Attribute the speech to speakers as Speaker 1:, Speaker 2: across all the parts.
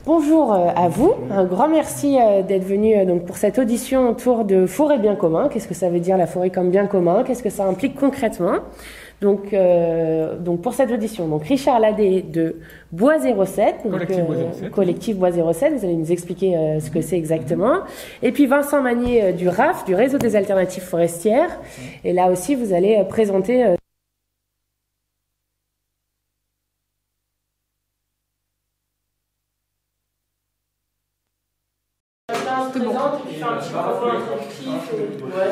Speaker 1: Bonjour à vous, un grand merci d'être venu donc pour cette audition autour de forêt bien commun. Qu'est-ce que ça veut dire la forêt comme bien commun? Qu'est-ce que ça implique concrètement? Donc pour cette audition, donc Richard Ladé de Bois 07, collectif Bois 07, vous allez nous expliquer ce que c'est exactement. Et puis Vincent Magnier du RAF, du Réseau des alternatives forestières. Et là aussi, vous allez présenter... Ouais,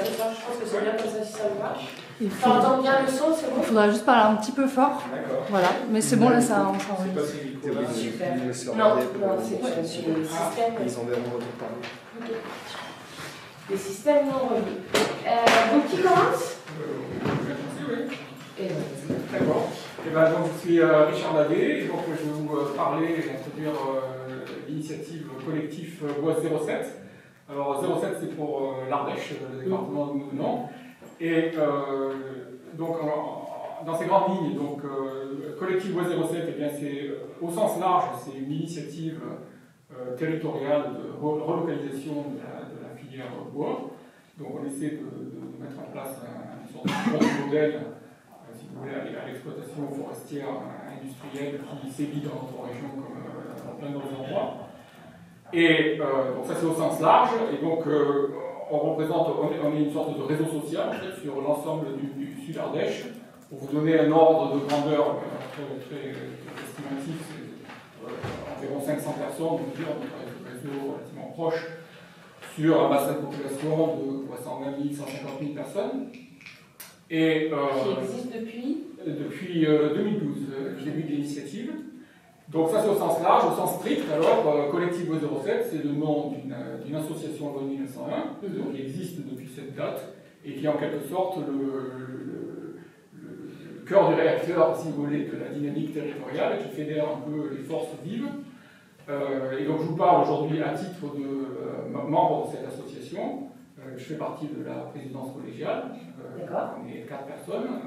Speaker 1: c'est ça, je pense que c'est bien comme ça si ça me va. Tu entends bien le son, c'est bon?
Speaker 2: Il faudra juste parler un petit peu fort. Voilà, mais c'est bon là, ça enregistre.
Speaker 1: Super. Non, c'est sur les systèmes.
Speaker 3: Ils enverront votre parler.
Speaker 1: Les systèmes non reliés. Donc qui commence?
Speaker 4: D'accord. Donc, je suis Richard Ladé, et donc je vais vous parler et introduire l'initiative collectif Bois 07. Alors 07 c'est pour l'Ardèche, le département d'où nous venons. Et donc dans ces grandes lignes, donc collectif Bois 07, eh bien c'est au sens large, c'est une initiative territoriale de relocalisation de la filière bois. Donc on essaie de mettre en place une sorte de modèle, si vous voulez, à l'exploitation forestière industrielle qui sévit dans notre région comme dans plein d'autres endroits. Et donc ça c'est au sens large, et donc on est une sorte de réseau social en fait, sur l'ensemble du Sud Ardèche. Pour vous donner un ordre de grandeur très estimatif, c'est environ 500 personnes, donc un réseau relativement proche, sur un bassin de population de 120 000, 150 000 personnes. Et,
Speaker 1: qui existe
Speaker 4: depuis 2012, le début de l'initiative. Donc ça c'est au sens large, au sens strict. Alors, Collectif Bois 07, c'est le nom d'une association loi 1901, qui existe depuis cette date, et qui est en quelque sorte le cœur du réacteur, si vous voulez, de la dynamique territoriale, qui fédère un peu les forces vives. Et donc je vous parle aujourd'hui à titre de membre de cette association. Je fais partie de la présidence collégiale. On est 4 personnes.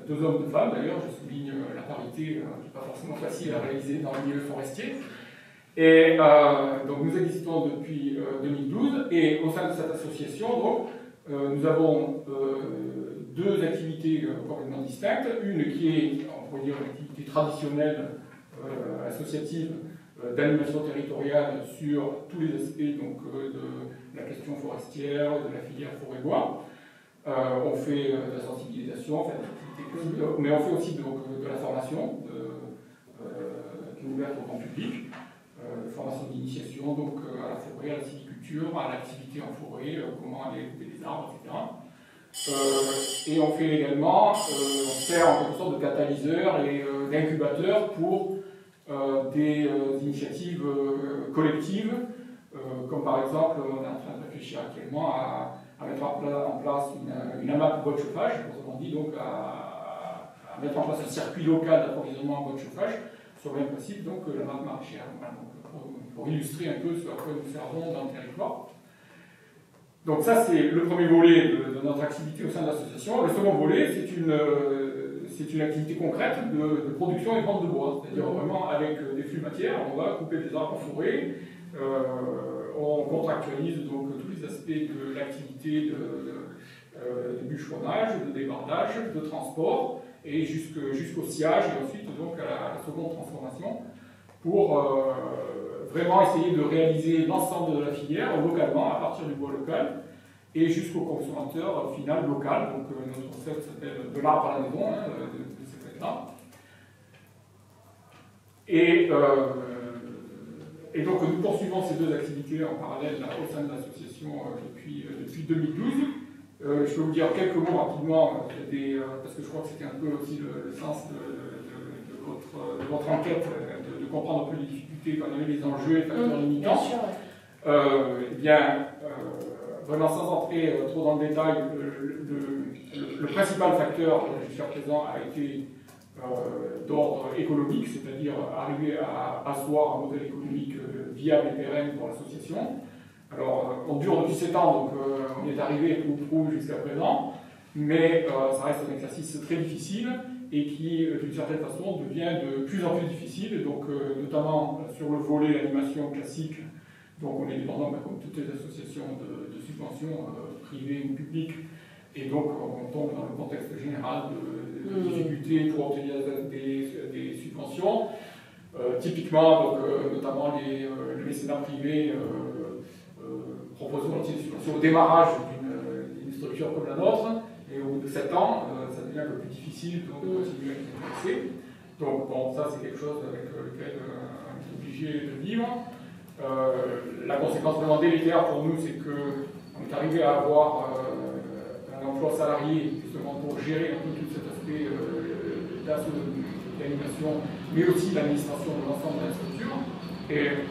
Speaker 4: 2 hommes, 2 femmes d'ailleurs, je souligne la parité qui n'est pas forcément facile à réaliser dans le milieu forestier. Et donc nous existons depuis 2012, et au sein de cette association, donc, nous avons 2 activités complètement distinctes. Une qui est, on pourrait dire, une activité traditionnelle associative d'animation territoriale sur tous les aspects donc, de la question forestière, de la filière forêt-bois. On fait de la sensibilisation, on fait des activités, mais on fait aussi donc, de la formation qui est ouverte au grand public, formation d'initiation donc à la forêt, à la sylviculture, à l'activité en forêt, comment aller couper des arbres, etc. Et on fait également, on sert en quelque sorte de catalyseur et d'incubateur pour des initiatives collectives, comme par exemple, on est en train de réfléchir actuellement à mettre en place une AMAP bois de chauffage, autrement dit donc à mettre en place un circuit local d'approvisionnement en bois de chauffage sur le même principe donc la MAP maraîchère. Voilà, pour illustrer un peu ce à quoi nous servons dans le territoire. Donc ça c'est le premier volet de notre activité au sein de l'association. Le second volet c'est une activité concrète de production et de vente de bois, c'est-à-dire vraiment avec des flux matières, on va couper des arbres en forêt. On contractualise donc tous les aspects de l'activité de bûcheronnage, de débardage, de transport, et jusqu'au sciage, et ensuite donc à la seconde transformation, pour vraiment essayer de réaliser l'ensemble de la filière localement, à partir du bois local, et jusqu'au consommateur final local. Donc notre concept s'appelle de l'arbre à la maison, de ces fêtes-là. Et donc nous poursuivons ces 2 activités en parallèle là, au sein de l'association depuis 2012. Je peux vous dire quelques mots rapidement, parce que je crois que c'était un peu aussi le sens de votre enquête, de comprendre un peu les difficultés quand il y avait les enjeux et facteurs limitants. Eh bien, vraiment sans entrer trop dans le détail, le principal facteur jusqu'à présent a été d'ordre économique, c'est-à-dire arriver à asseoir un modèle économique viable et pérenne pour l'association. Alors, on dure depuis 7 ans, donc on est arrivé au bout jusqu'à présent, mais ça reste un exercice très difficile, et qui, d'une certaine façon, devient de plus en plus difficile, donc notamment sur le volet animation classique. Donc on est dépendant, comme toutes les associations de subventions privées ou publiques, et donc on tombe dans le contexte général de difficultés pour obtenir des subventions. Typiquement, donc, notamment les mécénats privés proposent volontiers des subventions au démarrage d'une structure comme la nôtre, et au bout de 7 ans, ça devient un peu plus difficile de continuer à les intéresser. Donc bon, ça c'est quelque chose avec lequel on est obligé de vivre. La conséquence vraiment délétère pour nous, c'est qu'on est arrivé à avoir un emploi salarié justement pour gérer un peu tout cet aspect d'animation, mais aussi l'administration de l'ensemble de la structure. Et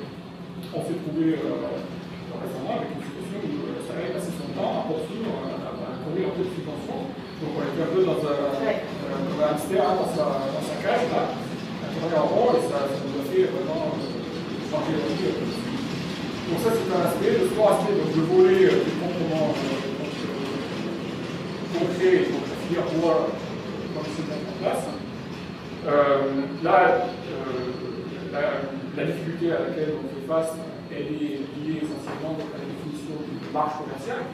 Speaker 4: on s'est trouvé récemment avec une situation où ça avait passé son temps à poursuivre, à courir un peu de subventions. Donc on était un peu dans comme un hamster dans sa cage, là, à tourner en rond, et ça nous a fait vraiment changer la vie. Donc ça c'est un aspect. Le second aspect, donc le volet du comportement concret, donc la filière bois, comme c'est mis en place. La difficulté à laquelle on fait face, elle est liée essentiellement à la définition d'une marge commerciale.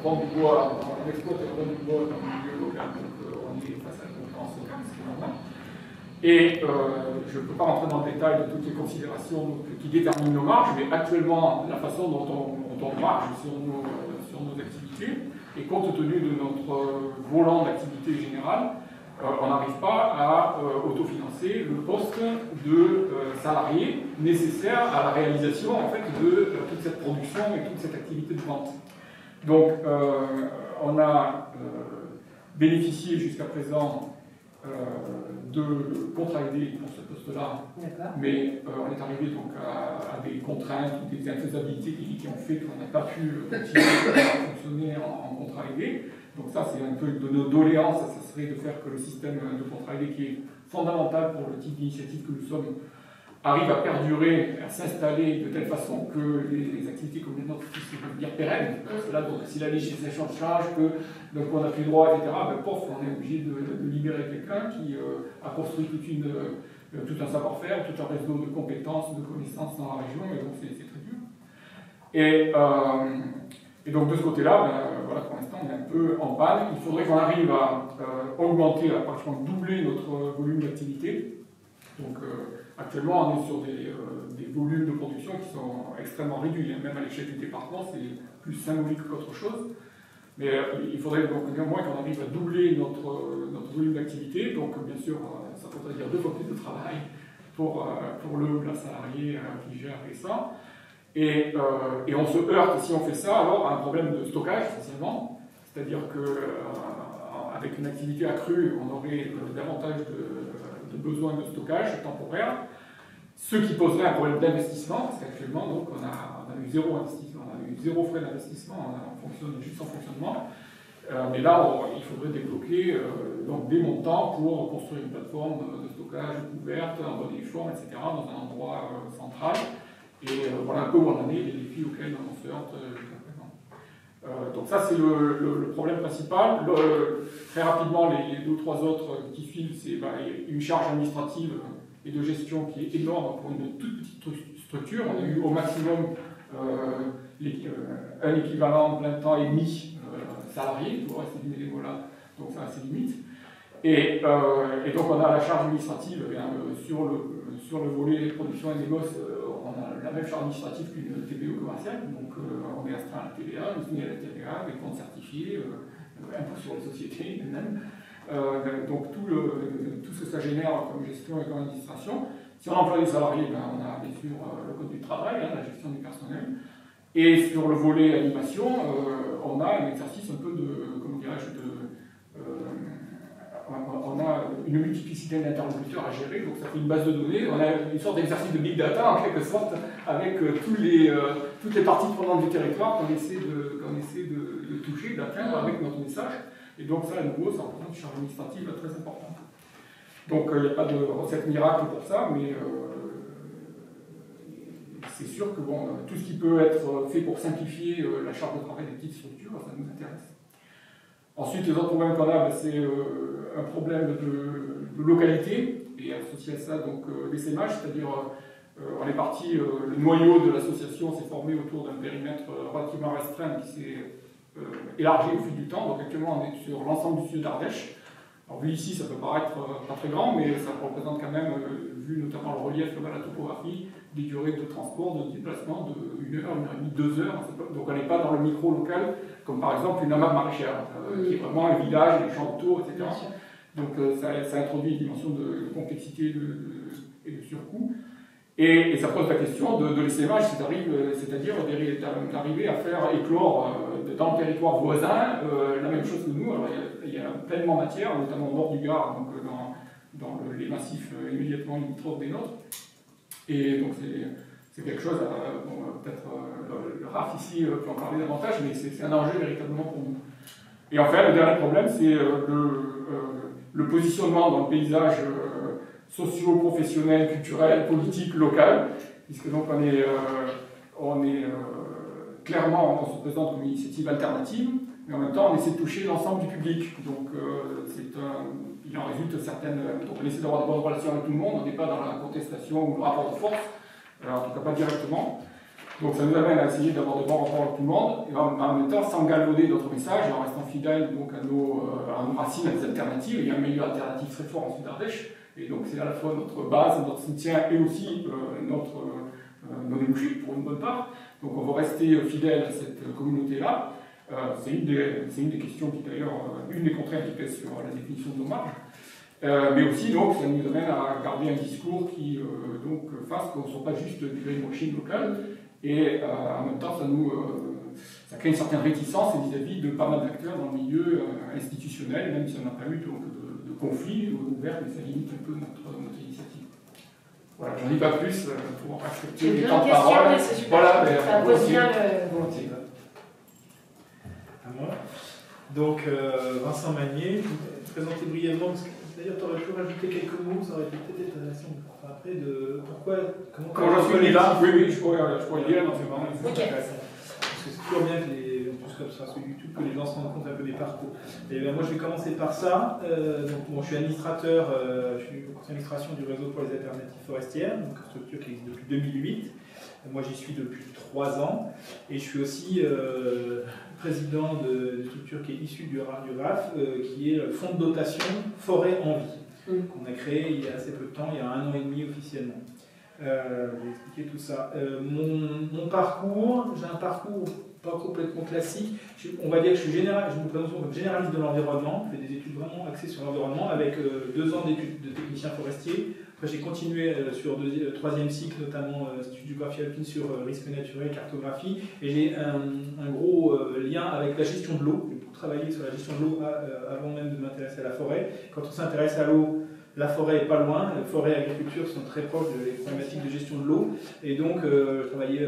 Speaker 4: On vend du bois, on exploite et on vend du bois dans le milieu local, donc on est face à la concurrence locale, ce qui est normal. Et je ne peux pas rentrer dans le détail de toutes les considérations qui déterminent nos marges, mais actuellement, la façon dont on marge sur nos activités, et compte tenu de notre volant d'activité générale, on n'arrive pas à autofinancer le poste de salarié nécessaire à la réalisation en fait, de toute cette production et toute cette activité de vente. Donc, on a bénéficié jusqu'à présent de contrats aidés pour ce poste-là, mais on est arrivé donc à des contraintes ou des infaisabilités qui ont fait qu'on n'a pas pu continuer à fonctionner en contrat aidé. Donc ça, c'est un peu de nos doléances, ça serait de faire que le système de contrat aidé, qui est fondamental pour le type d'initiative que nous sommes, arrive à perdurer, à s'installer de telle façon que les activités comme les nôtres puissent devenir pérennes. Parce que là, donc, si la législation change, que donc on n'a plus le droit, etc., ben, pof, on est obligé de libérer quelqu'un qui a construit tout un savoir-faire, tout un réseau de compétences, de connaissances dans la région, et donc c'est très dur. Et donc de ce côté-là, ben, voilà, pour l'instant, on est un peu en panne. Il faudrait qu'on arrive à augmenter, à pratiquement doubler notre volume d'activité. Donc actuellement, on est sur des volumes de production qui sont extrêmement réduits. Même à l'échelle du département, c'est plus symbolique qu'autre chose. Mais il faudrait donc néanmoins qu'on arrive à doubler notre volume d'activité. Donc bien sûr, ça faudrait dire 2 fois plus de travail pour la salariée qui gère ça. Et on se heurte, si on fait ça, alors à un problème de stockage, essentiellement. C'est-à-dire qu'avec une activité accrue, on aurait davantage de besoins de stockage temporaire, ce qui poserait un problème d'investissement, parce qu'actuellement, donc, on a eu 0 investissement, on a eu 0 frais d'investissement, on fonctionne juste en fonctionnement. Mais là, il faudrait débloquer donc des montants pour construire une plateforme de stockage ouverte, en bonne et forme, etc., dans un endroit central. Et voilà un peu où on en est, les défis auxquels on se heurte jusqu'à présent. Donc ça, c'est le problème principal. Très rapidement, les 2 ou 3 autres qui suivent, c'est une charge administrative et de gestion qui est énorme pour une toute petite structure. On a eu au maximum un équivalent plein temps et demi salarié, tout le reste c'est du bénévolat, donc ça a ses limites. Et donc on a la charge administrative sur le volet production et négoce, on a la même charge administrative qu'une TPE commerciale, donc on est astreint à la TVA, on est soumis à la TVA, des comptes certifiés, impôts sur les sociétés même. Donc tout ce que ça génère comme gestion et comme administration. Si on emploie des salariés, ben, on a bien sûr le code du travail, la gestion du personnel. Et sur le volet animation, on a un exercice un peu de, comment dirais-je, on a une multiplicité d'interlocuteurs à gérer, donc ça fait une base de données. On a une sorte d'exercice de big data en quelque sorte, avec toutes les parties prenantes du territoire qu'on essaie de toucher, d'atteindre avec notre message. Et donc ça, à nouveau, ça représente une charge administrative très importante. Donc il n'y a pas de recette miracle pour ça, mais c'est sûr que bon, tout ce qui peut être fait pour simplifier la charge de travail des petites structures, ça nous intéresse. Ensuite, les autres problèmes qu'on a, c'est un problème de localité, et associé à ça, donc l'essaimage, c'est-à-dire on est parti, le noyau de l'association s'est formé autour d'un périmètre relativement restreint qui s'est élargi au fil du temps. Donc actuellement, on est sur l'ensemble du sud d'Ardèche. Alors vu ici, ça peut paraître pas très grand, mais ça représente quand même, vu notamment le relief, la topographie, des durées de transport, de déplacement de 1 heure, 1 heure et demie, 2 heures. Donc on n'est pas dans le micro local, comme par exemple une amas maraîchère, qui est vraiment un village, les champs autour, etc. Donc ça introduit une dimension de complexité et de surcoût. Et ça pose la question de l'essaimage, c'est-à-dire d'arriver à faire éclore dans le territoire voisin la même chose que nous. Alors il y a pleinement matière, notamment au nord du Gard, donc dans les massifs immédiatement limitrophes des nôtres. Et donc c'est quelque chose, peut-être le RAF ici peut en parler davantage, mais c'est un enjeu véritablement pour nous. Et enfin, le dernier problème, c'est le positionnement dans le paysage socio-professionnel, culturel, politique, local, puisque donc on est clairement, on se présente comme une initiative alternative, mais en même temps on essaie de toucher l'ensemble du public. Donc il en résulte certaines. Donc on essaie d'avoir de bonnes relations avec tout le monde, on n'est pas dans la contestation ou le rapport de force, en tout cas pas directement. Donc ça nous amène à essayer d'avoir de bons rapports avec tout le monde, et en même temps sans galvauder notre message, et en restant fidèle donc, à nos racines, à des alternatives. Il y a un milieu alternatif très fort en Sud-Ardèche, et donc c'est à la fois notre base, notre soutien, et aussi nos débouchés pour une bonne part. Donc on va rester fidèle à cette communauté-là. C'est une des questions qui d'ailleurs, une des contraintes qui pèse sur la définition de nos marges. Mais aussi, donc, ça nous amène à garder un discours qui fasse qu'on ne soit pas juste du greenwashing local. Et en même temps, ça crée une certaine réticence vis-à-vis de pas mal d'acteurs dans le milieu institutionnel, même si on n'a pas eu de conflit ouvert, mais ça limite un peu notre initiative. Voilà, j'en dis pas plus pour respecter les temps de parole. Voilà,
Speaker 1: ça pose bien
Speaker 4: volontiers.
Speaker 3: À moi. Donc, Vincent Magnier, je vais te présenter brièvement, parce que d'ailleurs, tu aurais pu rajouter quelques mots, ça aurait été peut-être intéressant après de pourquoi, comment
Speaker 4: j'en suis là. Oui, je pourrais le dire, c'est vraiment intéressant.
Speaker 3: Parce que c'est toujours bien que en plus comme ça sur YouTube, que les gens se rendent compte un peu des parcours. Et bien, moi, je vais commencer par ça. Je suis administrateur, je suis au conseil d'administration du réseau pour les alternatives forestières, donc une structure qui existe depuis 2008. Moi, j'y suis depuis 3 ans. Et je suis aussi président d'une structure qui est issue du RAF, qui est le fonds de dotation Forêt en Vie, qu'on a créé il y a assez peu de temps, il y a 1 an et demi officiellement. Je vais expliquer tout ça. Mon parcours, j'ai un parcours pas complètement classique. On va dire que je me présente comme généraliste de l'environnement. Je fais des études vraiment axées sur l'environnement avec 2 ans d'études de technicien forestier. Après, j'ai continué sur 3e cycle, notamment studiographie alpine sur risque naturel, cartographie. Et j'ai un gros lien avec la gestion de l'eau. J'ai travaillé sur la gestion de l'eau avant même de m'intéresser à la forêt. Quand on s'intéresse à l'eau, la forêt n'est pas loin. La forêt et l'agriculture sont très proches des problématiques de gestion de l'eau. Et donc, je travaillais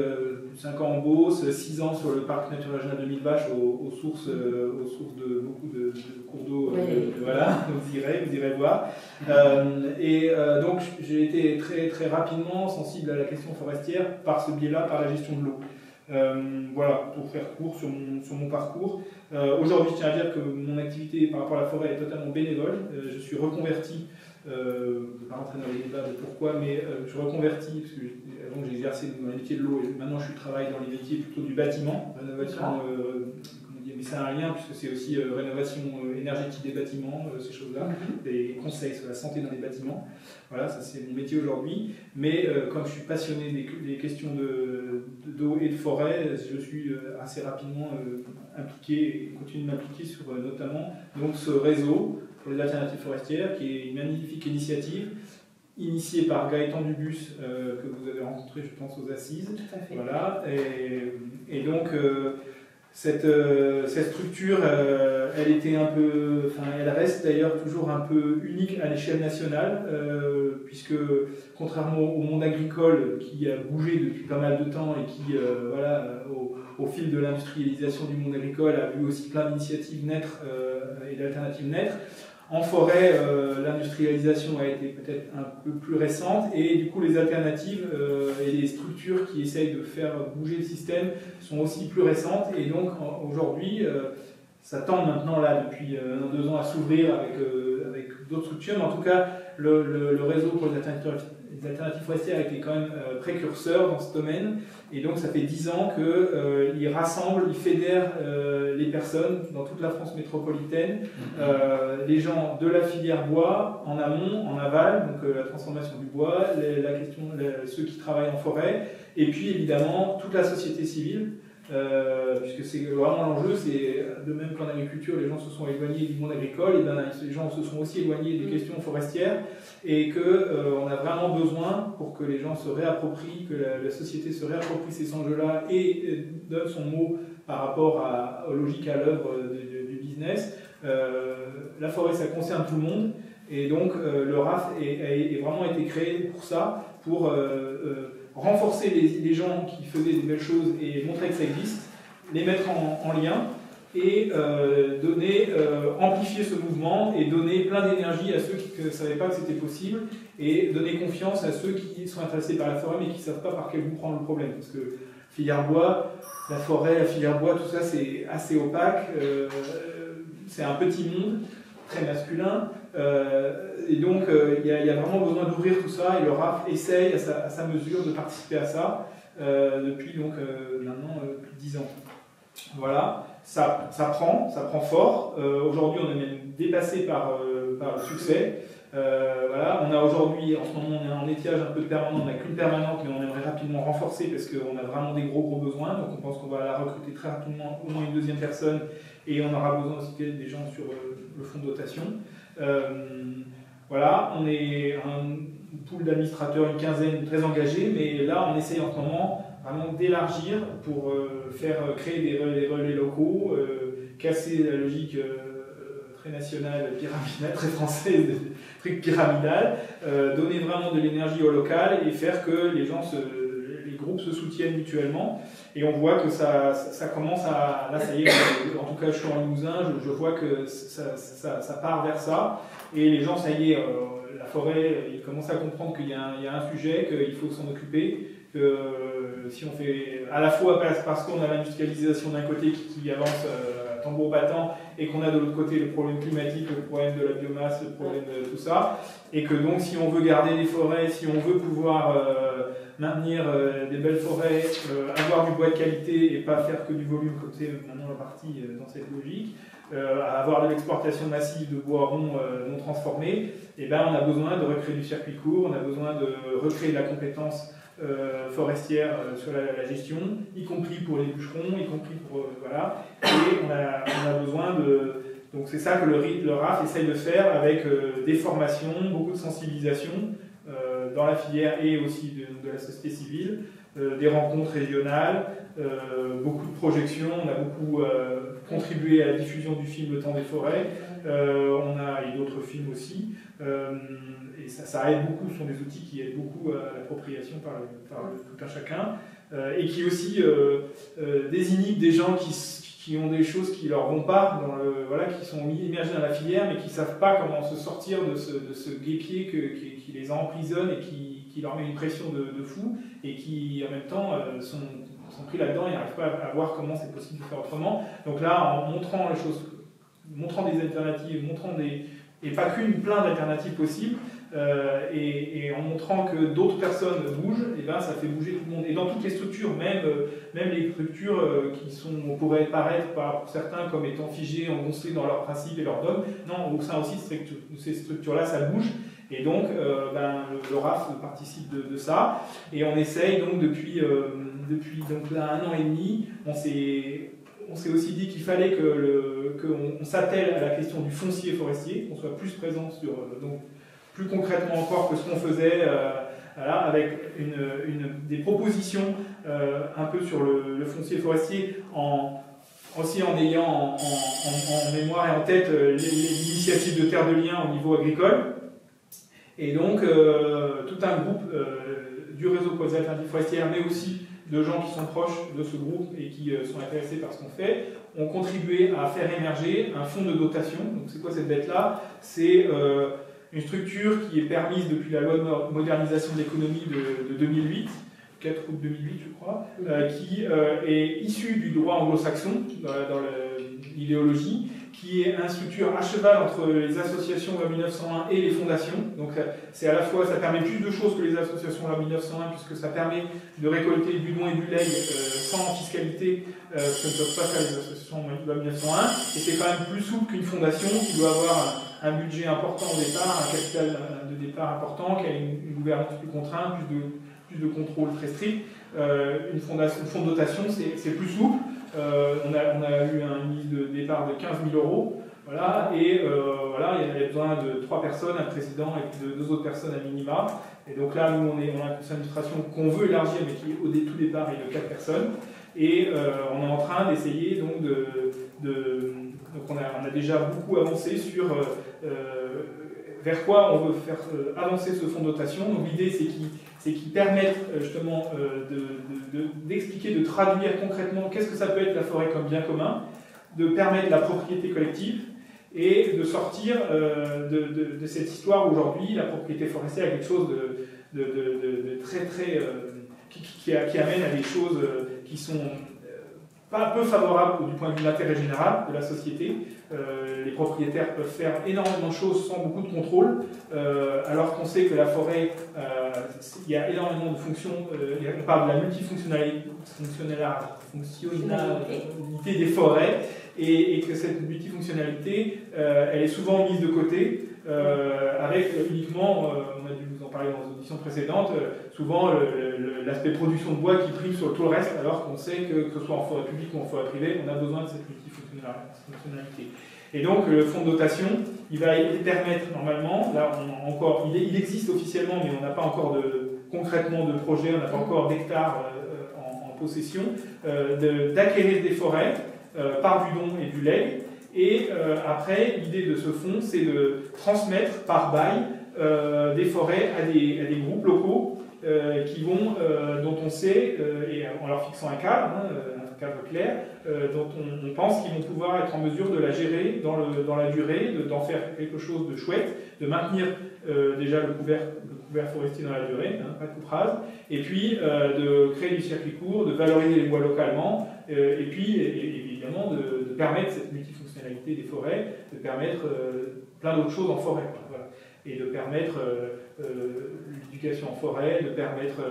Speaker 3: 5 ans en Beauce, 6 ans sur le parc naturel régional de Mille Vaches, aux sources de beaucoup de cours d'eau. Voilà, vous irez voir. Donc, j'ai été très, très rapidement sensible à la question forestière par ce biais-là, par la gestion de l'eau. Voilà, pour faire court sur mon parcours. Aujourd'hui, je tiens à dire que mon activité par rapport à la forêt est totalement bénévole. Je suis reconverti. Je ne vais pas rentrer dans les débats de pourquoi, mais je suis reconverti, parce que avant j'ai exercé dans les métiers de l'eau, et maintenant je travaille dans les métiers plutôt du bâtiment, rénovation, mais ça a un lien, puisque c'est aussi rénovation énergétique des bâtiments, ces choses-là, des conseils sur la santé dans les bâtiments. Voilà, ça c'est mon métier aujourd'hui, mais comme je suis passionné des questions d'eau et de forêt, je suis assez rapidement impliqué, et continue de m'impliquer sur notamment donc, ce réseau pour les alternatives forestières, qui est une magnifique initiative, initiée par Gaëtan Dubus, que vous avez rencontré, je pense, aux Assises.
Speaker 1: Tout à fait.
Speaker 3: Voilà, et donc, cette structure, elle était elle reste d'ailleurs toujours un peu unique à l'échelle nationale, puisque, contrairement au monde agricole, qui a bougé depuis pas mal de temps, et qui, au fil de l'industrialisation du monde agricole, a vu aussi plein d'initiatives naître et d'alternatives naître. En forêt, l'industrialisation a été peut-être un peu plus récente, et du coup les alternatives et les structures qui essayent de faire bouger le système sont aussi plus récentes. Et donc aujourd'hui, ça tend maintenant là depuis 2 ans à s'ouvrir avec d'autres structures, mais en tout cas le réseau pour les alternatives forestières a été quand même précurseur dans ce domaine, et donc ça fait 10 ans qu'il rassemble, il fédère les personnes dans toute la France métropolitaine, les gens de la filière bois en amont, en aval, donc la transformation du bois, la question, ceux qui travaillent en forêt, et puis évidemment toute la société civile. Puisque c'est vraiment l'enjeu, c'est de même qu'en agriculture, les gens se sont éloignés du monde agricole, et bien les gens se sont aussi éloignés des questions forestières, et qu'on a vraiment besoin, pour que les gens se réapproprient, que la société se réapproprie ces enjeux-là et donne son mot par rapport aux logiques à l'œuvre du business. La forêt, ça concerne tout le monde, et donc le RAF a vraiment été créé pour ça, pour renforcer les gens qui faisaient des belles choses et montrer que ça existe, les mettre en lien et amplifier ce mouvement et donner plein d'énergie à ceux qui ne savaient pas que c'était possible, et donner confiance à ceux qui sont intéressés par la forêt mais qui ne savent pas par quel bout prendre le problème. Parce que filière bois, la forêt, la filière bois, tout ça c'est assez opaque, c'est un petit monde, très masculin, et donc il y a vraiment besoin d'ouvrir tout ça, et le RAF essaye à sa mesure de participer à ça depuis donc maintenant plus de 10 ans. Voilà, ça prend fort. Aujourd'hui on est même dépassé par le succès. Voilà, on a aujourd'hui, en ce moment, on est en étiage un peu de permanent, on n'a qu'une permanente, mais on aimerait rapidement renforcer parce qu'on a vraiment des gros besoins, donc on pense qu'on va la recruter très rapidement, au moins une 2e personne, et on aura besoin aussi des gens sur le fonds de dotation. Voilà, on est un pool d'administrateurs, une quinzaine très engagés, mais là on essaye en ce moment vraiment d'élargir pour créer des relais locaux, casser la logique très nationale, pyramidale, très française, truc pyramidal, donner vraiment de l'énergie au local et faire que les groupes se soutiennent mutuellement. Et on voit que ça commence à... Là, ça y est, en tout cas, je suis en Limousin, je vois que ça part vers ça. Et les gens, ça y est, la forêt, ils commencent à comprendre qu'il y a un sujet, qu'il faut s'en occuper. Que si on fait à la fois parce qu'on a l'industrialisation d'un côté qui avance tambour battant, et qu'on a de l'autre côté le problème climatique, le problème de la biomasse, le problème de tout ça, et que donc si on veut garder les forêts, si on veut pouvoir maintenir des belles forêts, avoir du bois de qualité et pas faire que du volume comme c'est maintenant la partie dans cette logique, avoir de l'exportation massive de bois rond non transformé, et ben on a besoin de recréer du circuit court, on a besoin de recréer de la compétence forestière sur la gestion, y compris pour les bûcherons, y compris pour voilà, et on a besoin de... Donc c'est ça que le RAF essaye de faire avec des formations, beaucoup de sensibilisation dans la filière et aussi de la société civile, des rencontres régionales, beaucoup de projections, on a beaucoup contribué à la diffusion du film Le Temps des forêts, et d'autres films aussi, et ça aide beaucoup, ce sont des outils qui aident beaucoup à l'appropriation par tout un chacun, et qui aussi désignent des gens qui ont des choses qui leur vont pas, qui sont immergés dans la filière, mais qui ne savent pas comment se sortir de ce guêpier qui les emprisonne et qui leur met une pression de fou, et qui en même temps sont pris là-dedans et n'arrivent pas à voir comment c'est possible de faire autrement. Donc là, en montrant les choses, montrant des alternatives, et pas plein d'alternatives possibles, et en montrant que d'autres personnes bougent, et ben ça fait bouger tout le monde. Et dans toutes les structures, même les structures on pourrait paraître pour certains comme étant figées, engoncées dans leurs principes et leurs dogmes, non, au sein aussi de ces structures-là, ça bouge. Et donc, le RAF participe de ça. Et on essaye donc depuis donc, là, 1 an et demi, on s'est aussi dit qu'il fallait qu'on s'attelle à la question du foncier forestier, qu'on soit plus présent sur, donc plus concrètement encore que ce qu'on faisait, avec des propositions un peu sur le foncier forestier, aussi en ayant en mémoire et en tête l'initiative de Terre de Liens au niveau agricole. Et donc, tout un groupe du réseau pour les alternatives forestières, mais aussi de gens qui sont proches de ce groupe et qui sont intéressés par ce qu'on fait, ont contribué à faire émerger un fonds de dotation. Donc, c'est quoi cette bête-là? C'est une structure qui est permise depuis la loi de modernisation de l'économie de 2008, 4 août 2008, je crois, qui est issu du droit anglo-saxon, dans l'idéologie, qui est une structure à cheval entre les associations loi 1901 et les fondations. Donc c'est à la fois, ça permet plus de choses que les associations loi 1901, puisque ça permet de récolter du don et du legs sans fiscalité, ce que ne peuvent pas faire les associations loi 1901. Et c'est quand même plus souple qu'une fondation qui doit avoir un budget important au départ, un capital de départ important, qui a une gouvernance plus contrainte, plus de contrôle très strict. Une fonds de dotation, c'est plus souple. On a eu une mise de départ de 15 000 €, voilà, et voilà, il y avait besoin de 3 personnes, un président et puis de 2 autres personnes à minima. Et donc là, nous, on a un conseil d'administration qu'on veut élargir, mais qui, au tout départ, est de 4 personnes. Et on est en train d'essayer donc donc on a déjà beaucoup avancé sur vers quoi on veut faire avancer ce fonds de dotation. Donc l'idée, c'est qu'il permette justement d'expliquer, de traduire concrètement qu'est-ce que ça peut être la forêt comme bien commun, de permettre la propriété collective et de sortir de cette histoire où aujourd'hui la propriété forestière est quelque chose de très très qui amène à des choses qui sont pas peu favorables du point de vue de l'intérêt général de la société. Les propriétaires peuvent faire énormément de choses sans beaucoup de contrôle, alors qu'on sait que la forêt, il y a énormément de fonctions, on parle de la multifonctionnalité des forêts, et que cette multifonctionnalité, elle est souvent mise de côté, avec uniquement, on a dû vous en parler dans les auditions précédentes, souvent l'aspect production de bois qui prime sur tout le reste, alors qu'on sait que ce soit en forêt publique ou en forêt privée, on a besoin de cette multifonctionnalité. Et donc le fonds de dotation, il va permettre normalement, là il existe officiellement, mais on n'a pas encore concrètement de projet, on n'a pas encore d'hectares en possession, d'acquérir des forêts par du don et du legs. Et après, l'idée de ce fonds, c'est de transmettre par bail des forêts à des groupes locaux dont on sait, et en leur fixant un cadre, un cadre clair, dont on pense qu'ils vont pouvoir être en mesure de la gérer dans la durée, d'en faire quelque chose de chouette, de maintenir déjà le couvert forestier dans la durée, pas de coupe rase, et puis de créer du circuit court, de valoriser les bois localement, et puis évidemment de permettre cette multifonctionnalité des forêts, de permettre plein d'autres choses en forêt. Voilà. Et de permettre l'éducation en forêt, de permettre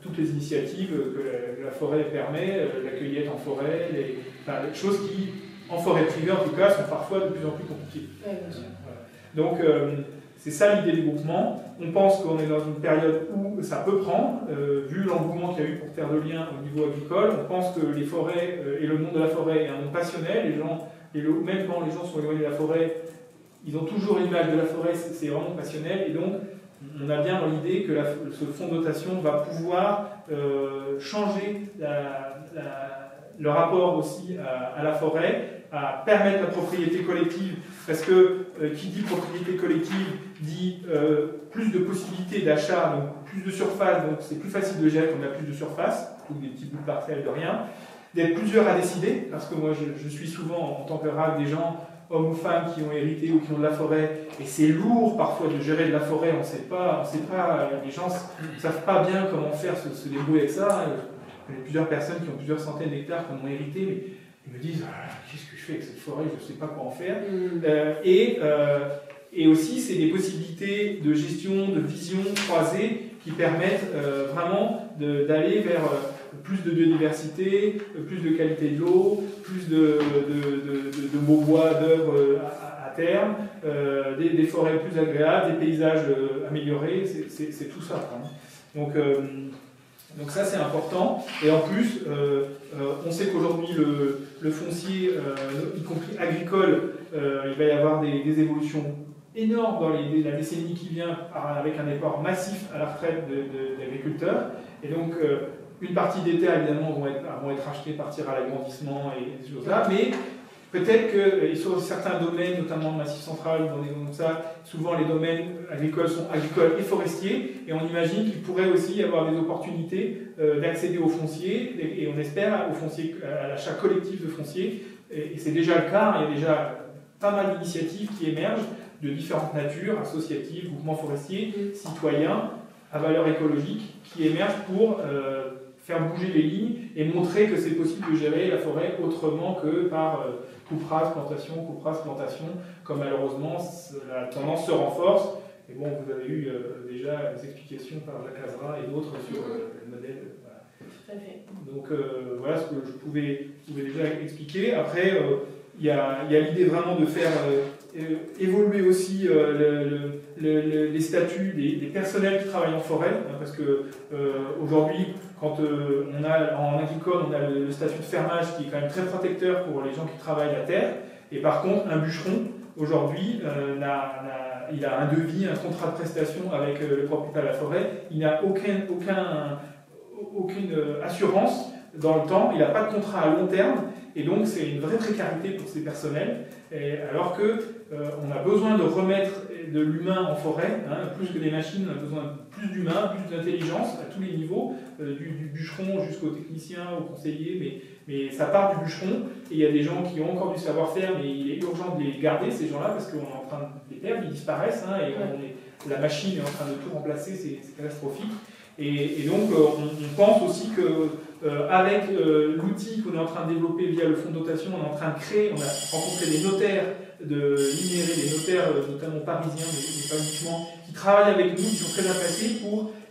Speaker 3: toutes les initiatives que la forêt permet, la cueillette en forêt, les choses qui, en forêt privée en tout cas, sont parfois de plus en plus compliquées.
Speaker 1: Oui, bien sûr.
Speaker 3: Voilà. Donc, c'est ça l'idée du groupement. On pense qu'on est dans une période où ça peut prendre, vu l'engouement qu'il y a eu pour Terre de Liens au niveau agricole. On pense que les forêts et le monde de la forêt est un monde passionnel. Même quand les gens sont éloignés de la forêt, ils ont toujours l'image de la forêt, c'est vraiment passionnel. Et donc, on a bien dans l'idée que ce fonds de dotation va pouvoir changer le rapport aussi à la forêt, à permettre la propriété collective, parce que qui dit propriété collective dit plus de possibilités d'achat, donc plus de surface, donc c'est plus facile de gérer quand on a plus de surface, ou des petits bouts de parcelles de rien, d'être plusieurs à décider, parce que moi je suis souvent en tant que RAC des gens, hommes ou femmes qui ont hérité ou qui ont de la forêt, et c'est lourd parfois de gérer de la forêt, on ne sait pas, les gens ne savent pas bien comment faire, se débrouiller avec ça. Il y a plusieurs personnes qui ont plusieurs centaines d'hectares qui en ont hérité, mais ils me disent qu'est-ce que je fais avec cette forêt, je ne sais pas quoi en faire. Et aussi, c'est des possibilités de gestion, de vision croisée qui permettent vraiment d'aller vers plus de biodiversité, plus de qualité de l'eau, plus de beaux bois d'œuvre à terme, des forêts plus agréables, des paysages améliorés, c'est tout ça. Donc ça c'est important, et en plus on sait qu'aujourd'hui le foncier, y compris agricole, il va y avoir des évolutions énormes dans la décennie qui vient, avec un effort massif à la retraite d'agriculteurs, et donc une partie des terres évidemment vont être achetées, partir à l'agrandissement et ces choses-là, mais peut-être que sur certains domaines, notamment le Massif central, dans des zones comme ça, souvent les domaines agricoles sont agricoles et forestiers, et on imagine qu'il pourrait aussi y avoir des opportunités d'accéder au foncier, et on espère à l'achat collectif de foncier, et c'est déjà le cas, il y a déjà pas mal d'initiatives qui émergent de différentes natures, associatives, groupements forestiers, citoyens, à valeur écologique qui émergent pour faire bouger les lignes et montrer que c'est possible de gérer la forêt autrement que par coupe rase, plantation, comme malheureusement la tendance se renforce. Et bon, vous avez eu déjà des explications par Jacques Azra et d'autres sur le modèle. Voilà.
Speaker 1: Tout à fait.
Speaker 3: Donc voilà ce que je pouvais déjà expliquer. Après, il y a l'idée vraiment de faire évoluer aussi les statuts des personnels qui travaillent en forêt, hein, parce que aujourd'hui, quand on a en agricole, on a le statut de fermage qui est quand même très protecteur pour les gens qui travaillent la terre, et par contre, un bûcheron, aujourd'hui, il a un devis, un contrat de prestation avec le propriétaire de la forêt, il n'a aucune assurance dans le temps, il n'a pas de contrat à long terme, et donc c'est une vraie précarité pour ces personnels, alors qu'on a besoin de remettre de l'humain en forêt, hein, plus que des machines, on a besoin de plus d'humains, plus d'intelligence à tous les niveaux, du bûcheron jusqu'au technicien, au conseiller, mais ça part du bûcheron, et il y a des gens qui ont encore du savoir-faire, mais il est urgent de les garder, ces gens-là, parce qu'on est en train de les perdre, ils disparaissent, hein, et la machine est en train de tout remplacer, c'est catastrophique. Et donc, on pense aussi qu'avec l'outil qu'on est en train de développer via le fonds de dotation, on est en train de créer, on a rencontré des notaires de l'INERE, des notaires notamment parisiens, mais pas uniquement, qui travaillent avec nous, qui sont très intéressés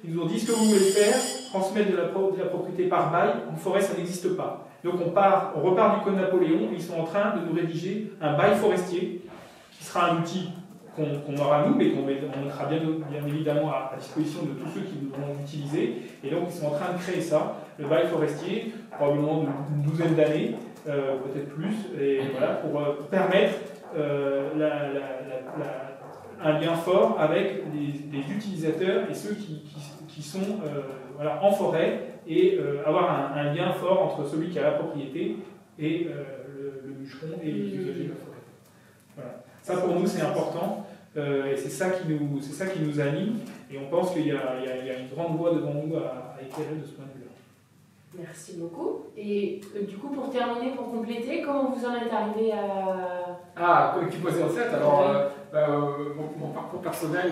Speaker 3: ils nous ont dit ce que vous voulez faire, transmettre de la propriété par bail, en forêt ça n'existe pas. Donc on repart du code Napoléon, et ils sont en train de nous rédiger un bail forestier, qui sera un outil qu'on aura nous, mais qu'on mettra bien évidemment à disposition de tous ceux qui voudront l'utiliser. Et donc ils sont en train de créer ça, le bail forestier, probablement d'une douzaine d'années, peut-être plus, et voilà, pour permettre un lien fort avec les utilisateurs et ceux qui sont voilà, en forêt, et avoir un lien fort entre celui qui a la propriété et le bûcheron et les usagers de la forêt. Voilà. Ça pour nous c'est important, et c'est ça qui nous anime, et on pense qu'il y a une grande voie devant nous à éclairer de ce point de vue-là.
Speaker 1: Merci beaucoup. Et du coup, pour terminer, pour compléter, comment vous en êtes arrivé à...
Speaker 4: Ah, Collectif Bois 07, alors mon parcours personnel,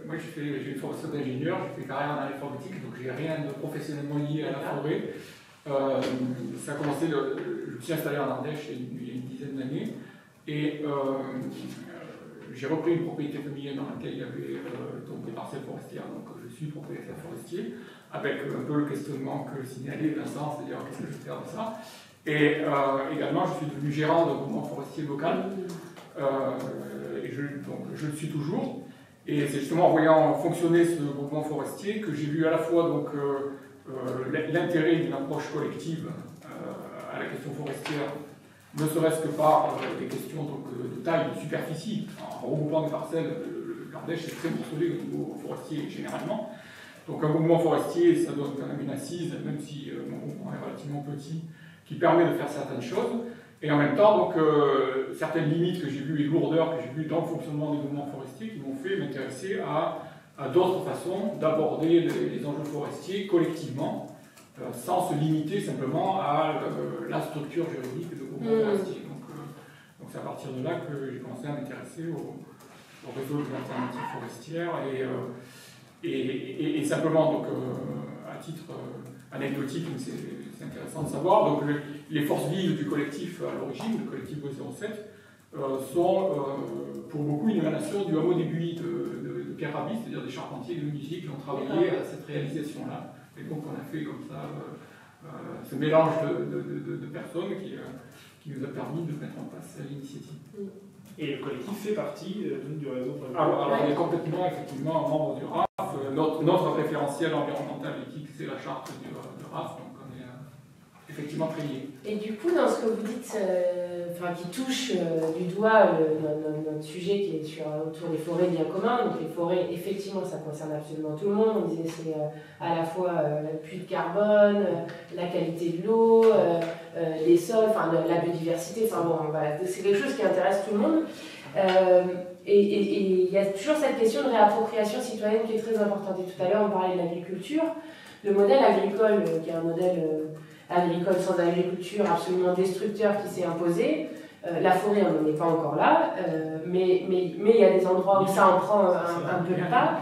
Speaker 4: moi j'ai une formation d'ingénieur, j'ai fait carrière dans l'informatique, donc j'ai rien de professionnellement lié à la forêt. Ça a commencé, je me suis installé en Ardèche il y a une dizaine d'années, et j'ai repris une propriété familiale dans laquelle il y avait donc des parcelles forestières, donc je suis propriétaire forestier, avec un peu le questionnement que signalait Vincent, c'est-à-dire qu'est-ce que je vais faire de ça. Et également, je suis devenu gérant d'un groupement forestier local, et je le suis toujours. Et c'est justement en voyant fonctionner ce groupement forestier que j'ai vu à la fois donc, l'intérêt d'une approche collective à la question forestière, ne serait-ce que par des questions donc, de taille, de superficie. En regroupant des parcelles, l'Ardèche est très morcelé au niveau forestier généralement. Donc un mouvement forestier, ça donne quand même une assise, même si mon mouvement est relativement petit, qui permet de faire certaines choses. Et en même temps, donc, certaines limites que j'ai vues et lourdeurs que j'ai vues dans le fonctionnement des mouvements forestiers qui m'ont fait m'intéresser à d'autres façons d'aborder les enjeux forestiers collectivement, sans se limiter simplement à la structure juridique de mouvements forestiers. Donc c'est à partir de là que j'ai commencé à m'intéresser au réseau des alternatives forestières et simplement, donc, à titre anecdotique, c'est intéressant de savoir, donc les forces vives du collectif à l'origine, le collectif Bois 07, sont pour beaucoup une émanation du hameau des Buis de Pierre Rabhi, c'est-à-dire des charpentiers et des menuisiers qui ont travaillé à cette réalisation-là. Et donc on a fait comme ça ce mélange de personnes qui nous a permis de mettre en place l'initiative.
Speaker 3: Et le collectif fait partie du réseau.
Speaker 4: Alors on est complètement, effectivement, membre du RAF. Notre référentiel environnemental éthique, c'est la charte du RAF, donc on est effectivement très liés.
Speaker 1: Et du coup, dans ce que vous dites, qui touche du doigt notre sujet qui est autour des forêts bien communs, donc les forêts, effectivement, ça concerne absolument tout le monde. On disait c'est à la fois la puits de carbone, la qualité de l'eau, les sols, la biodiversité, voilà, c'est quelque chose qui intéresse tout le monde. Et il y a toujours cette question de réappropriation citoyenne qui est très importante. Et tout à l'heure, on parlait de l'agriculture. Le modèle agricole, qui est un modèle agricole sans agriculture absolument destructeur qui s'est imposé, la forêt, on n'en est pas encore là, mais il y a des endroits où ça en prend un peu le pas.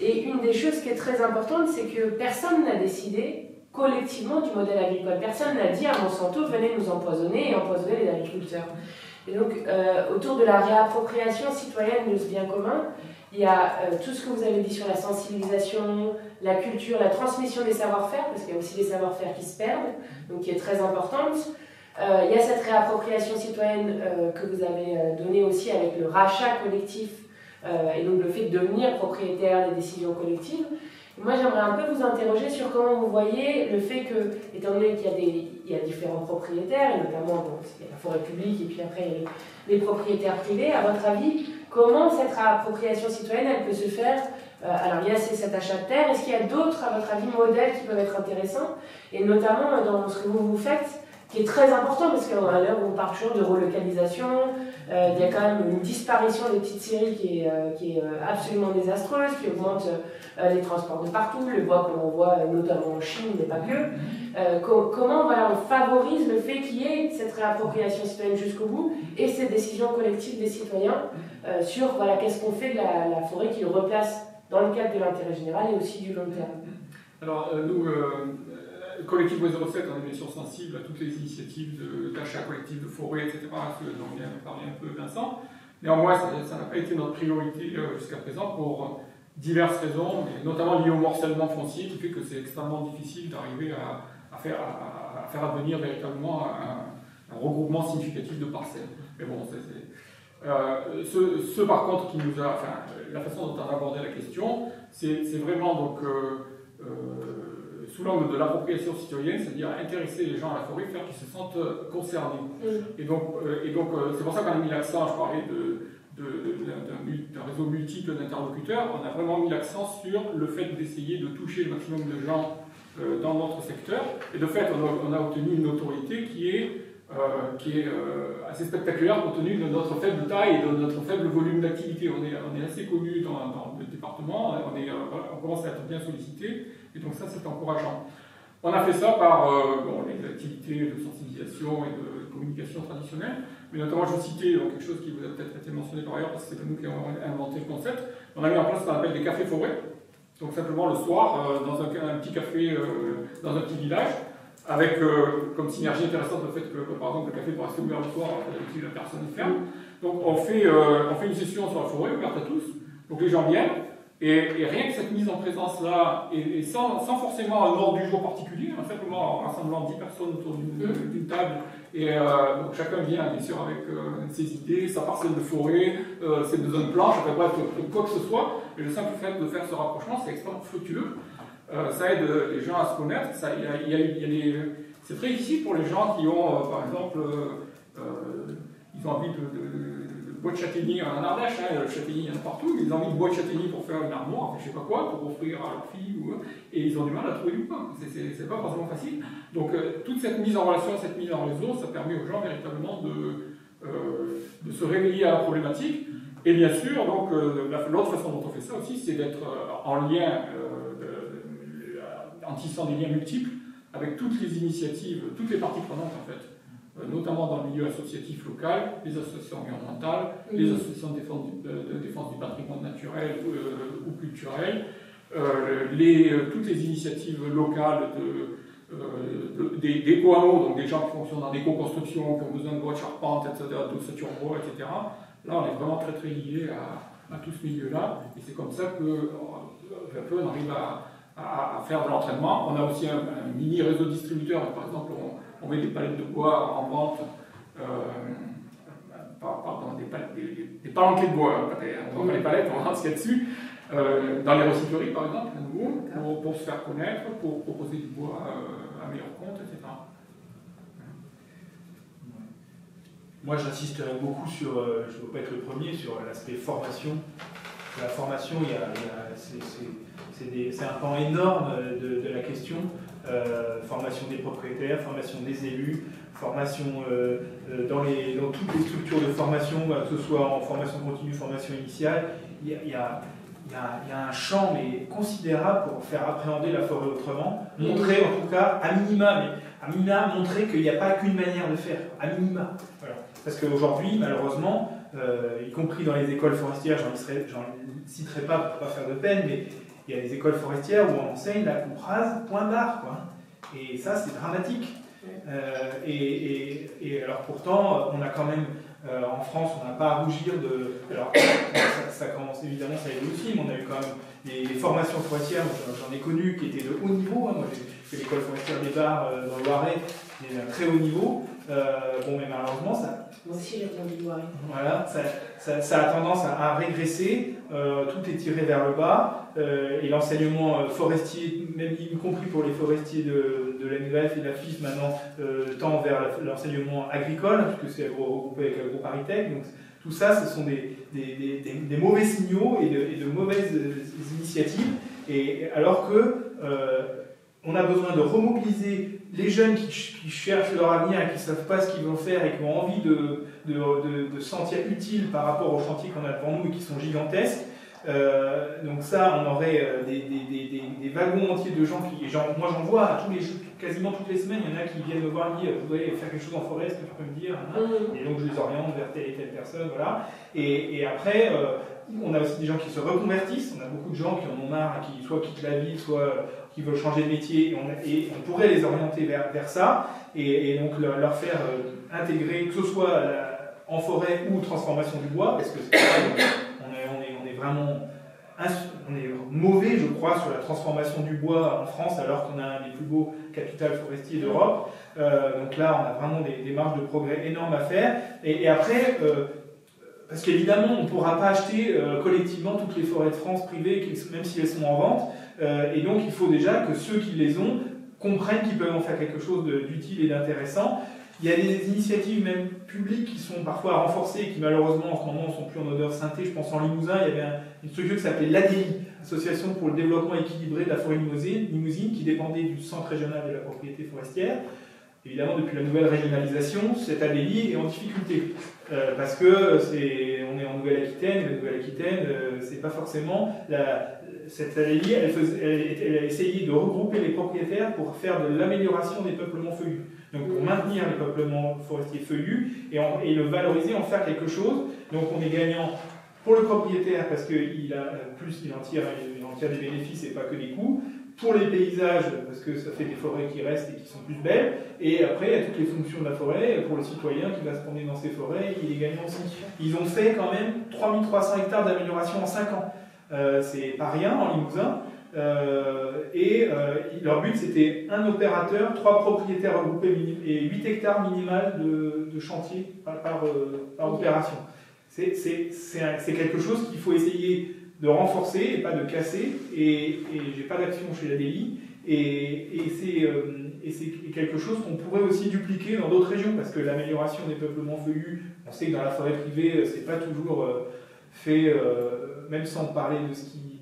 Speaker 1: Et une des choses qui est très importante, c'est que personne n'a décidé collectivement du modèle agricole. Personne n'a dit à Monsanto, venez nous empoisonner et empoisonner les agriculteurs. Et donc, autour de la réappropriation citoyenne de ce bien commun, il y a tout ce que vous avez dit sur la sensibilisation, la culture, la transmission des savoir-faire, parce qu'il y a aussi des savoir-faire qui se perdent, donc qui est très importante. Il y a cette réappropriation citoyenne que vous avez donnée aussi avec le rachat collectif et donc le fait de devenir propriétaire des décisions collectives. Moi, j'aimerais un peu vous interroger sur comment vous voyez le fait que, étant donné qu'il y a différents propriétaires, et notamment il y a la forêt publique et puis après il y a les propriétaires privés, à votre avis, comment cette réappropriation citoyenne elle peut se faire? Alors il y a cet achat de terre, est-ce qu'il y a d'autres, à votre avis, modèles qui peuvent être intéressants? Et notamment dans ce que vous faites, qui est très important, parce qu'à l'heure où on parle toujours de relocalisation, il y a quand même une disparition des petites scieries qui est absolument désastreuse, qui augmente les transports de partout, le bois que l'on voit notamment en Chine, mais pas que. Comment on favorise le fait qu'il y ait cette réappropriation citoyenne jusqu'au bout et ces décisions collectives des citoyens sur qu'est-ce qu'on fait de la forêt qui le replace dans le cadre de l'intérêt général et aussi du long terme.
Speaker 4: Alors nous, Collectif Bois 07, on est bien sûr sensible à toutes les initiatives d'achat collectif de forêt, etc., ce dont vient de parler un peu Vincent. Néanmoins, ça n'a pas été notre priorité jusqu'à présent pour diverses raisons, mais notamment liées au morcellement foncier, qui fait que c'est extrêmement difficile d'arriver à faire advenir véritablement un regroupement significatif de parcelles. Mais bon, ce par contre qui nous a, la façon dont on a abordé la question, c'est vraiment donc sous l'angle de l'appropriation citoyenne, c'est-à-dire intéresser les gens à la forêt, faire qu'ils se sentent concernés. Et donc c'est pour ça qu'on a mis l'accent, je parlais d'un réseau multiple d'interlocuteurs, on a vraiment mis l'accent sur le fait d'essayer de toucher le maximum de gens dans notre secteur. Et de fait, on a obtenu une notoriété qui est assez spectaculaire compte tenu de notre faible taille et de notre faible volume d'activité. On est assez connu dans le département, on commence à être bien sollicité, et donc ça c'est encourageant. On a fait ça par les activités de sensibilisation et de communication traditionnelle, mais notamment je vais citer quelque chose qui vous a peut-être été mentionné par ailleurs, parce que c'est pas nous qui avons inventé le concept. On a mis en place ce qu'on appelle des cafés forêts, donc simplement le soir, dans un petit café, dans un petit village, avec comme synergie intéressante le fait que, par exemple, le café pourra rester ouvert le soir, d'habitude la personne est ferme. Donc on fait une session sur la forêt, ouverte à tous, donc les gens viennent, et rien que cette mise en présence-là, et sans forcément un ordre du jour particulier, simplement en rassemblant 10 personnes autour d'une table, et donc chacun vient bien sûr avec ses idées, sa parcelle de forêt, ses besoins de planche, bref, quoi que ce soit, et le simple fait de faire ce rapprochement, c'est extrêmement fructueux. Ça aide les gens à se connaître. C'est très difficile pour les gens qui ont, par exemple, ils ont envie de bois de châtaignier en Ardèche, le châtaignier il y en a partout, mais ils ont envie de bois de châtaignier pour faire une armoire, je ne sais pas quoi, pour offrir à leur fille, et ils ont du mal à trouver du bois. C'est pas forcément facile. Donc toute cette mise en relation, cette mise en réseau, ça permet aux gens véritablement de se réveiller à la problématique. Et bien sûr, donc l'autre façon dont on fait ça aussi, c'est d'être en lien, en tissant des liens multiples avec toutes les initiatives, toutes les parties prenantes en fait, notamment dans le milieu associatif local, les associations environnementales, les associations de défense du patrimoine naturel ou culturel, toutes les initiatives locales des co-hameaux, donc des gens qui fonctionnent dans des co-constructions, qui ont besoin de bois de charpente, etc., d'ossature en bois, etc. Là, on est vraiment très très lié à tout ce milieu-là, et c'est comme ça que on arrive à faire de l'entraînement. On a aussi un mini réseau distributeur, par exemple, on met des palettes de bois en vente, des palanquets de bois, on met les palettes, on vend ce qu'il y a dessus, dans les recycleries par exemple, à nouveau, pour se faire connaître, pour proposer du bois à meilleur compte, etc.
Speaker 3: Moi, j'insisterai beaucoup sur, je ne veux pas être le premier, sur l'aspect formation. La formation, c'est un pan énorme de la question. Formation des propriétaires, formation des élus, formation dans toutes les structures de formation, que ce soit en formation continue, formation initiale. Il y a un champ mais considérable pour faire appréhender la forêt autrement, montrer en tout cas, à minima, montrer qu'il n'y a pas qu'une manière de faire, à minima. Voilà. Parce qu'aujourd'hui, malheureusement, y compris dans les écoles forestières, j'en citerai pas pour ne pas faire de peine, mais il y a des écoles forestières où on enseigne la coupe rase, point barre, quoi. Et ça, c'est dramatique. Et alors pourtant, on a quand même, en France, on n'a pas à rougir de... Alors, ça commence évidemment, ça évolue aussi, mais on a eu quand même des formations forestières, j'en ai connu, qui étaient de haut niveau. Moi, j'ai fait l'école forestière des Bars dans le Loiret, qui est un très haut niveau. Bon, mais malheureusement, ça...
Speaker 1: Moi aussi, j'ai entendu le Loiret.
Speaker 3: Voilà, ça a tendance à régresser, tout est tiré vers le bas, et l'enseignement forestier, même y compris pour les forestiers de l'ANUF et de la FIF maintenant, tend vers l'enseignement agricole, puisque c'est regroupé avec l'AgroParisTech. Donc tout ça, ce sont des mauvais signaux et de mauvaises initiatives, et alors que on a besoin de remobiliser les jeunes qui cherchent leur avenir et qui ne savent pas ce qu'ils vont faire et qui ont envie de se sentir utiles par rapport aux chantiers qu'on a devant nous et qui sont gigantesques. Donc ça, on aurait des wagons entiers de gens qui... Moi j'en vois quasiment toutes les semaines, il y en a qui viennent me voir et me disent « Je voudrais faire quelque chose en forêt, est-ce que tu peux me dire ?» Et donc je les oriente vers telle et telle personne, voilà. Et après, on a aussi des gens qui se reconvertissent, on a beaucoup de gens qui en ont marre, qui soit quittent la ville, soit qui veulent changer de métier, et on pourrait les orienter vers ça, et donc leur faire intégrer, que ce soit en forêt ou transformation du bois, parce que on est vraiment mauvais, je crois, sur la transformation du bois en France, alors qu'on a un des plus beaux capitales forestiers d'Europe. Donc là, on a vraiment des marges de progrès énormes à faire. Et après, parce qu'évidemment, on ne pourra pas acheter collectivement toutes les forêts de France privées, même si elles sont en vente. Et donc, il faut déjà que ceux qui les ont comprennent qu'ils peuvent en faire quelque chose d'utile et d'intéressant. Il y a des initiatives même publiques qui sont parfois renforcées et qui malheureusement en ce moment ne sont plus en odeur synthé. Je pense en Limousin, il y avait une structure qui s'appelait l'ADI, Association pour le développement équilibré de la forêt limousine, qui dépendait du Centre régional de la propriété forestière. Évidemment, depuis la nouvelle régionalisation, cette ADI est en difficulté. Parce que on est en Nouvelle-Aquitaine, et la Nouvelle-Aquitaine, c'est pas forcément... Cette ADI, elle a essayé de regrouper les propriétaires pour faire de l'amélioration des peuplements feuillus. Donc pour maintenir les peuplements forestiers feuillus et le valoriser, en faire quelque chose. Donc on est gagnant pour le propriétaire parce qu'il en tire des bénéfices et pas que des coûts. Pour les paysages, parce que ça fait des forêts qui restent et qui sont plus belles. Et après, il y a toutes les fonctions de la forêt. Pour le citoyen qui va se promener dans ces forêts, il est gagnant aussi. Ils ont fait quand même 3300 hectares d'amélioration en 5 ans. C'est pas rien en Limousin. Leur but, c'était un opérateur, 3 propriétaires regroupés et 8 hectares minimal de chantier par opération. C'est quelque chose qu'il faut essayer de renforcer et pas de casser. Et j'ai pas d'action chez la DELI. Et c'est quelque chose qu'on pourrait aussi dupliquer dans d'autres régions, parce que l'amélioration des peuplements feuillus, on sait que dans la forêt privée, c'est pas toujours fait, même sans parler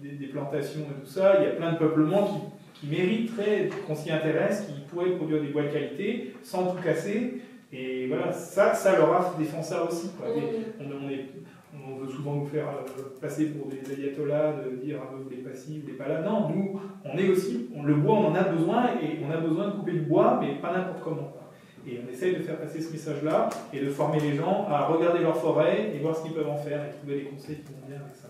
Speaker 3: des plantations et tout ça, il y a plein de peuplements qui mériteraient qu'on s'y intéresse, qui pourraient produire des bois de qualité sans tout casser. Et voilà, ça leur défend ça aussi, quoi. On veut souvent nous faire passer pour des ayatollahs, de dire ah, vous voulez pas ci, vous voulez pas là. Non, nous, le bois, on en a besoin, et on a besoin de couper du bois, mais pas n'importe comment. Et on essaye de faire passer ce message-là et de former les gens à regarder leur forêt et voir ce qu'ils peuvent en faire et trouver des conseils qui vont bien avec ça.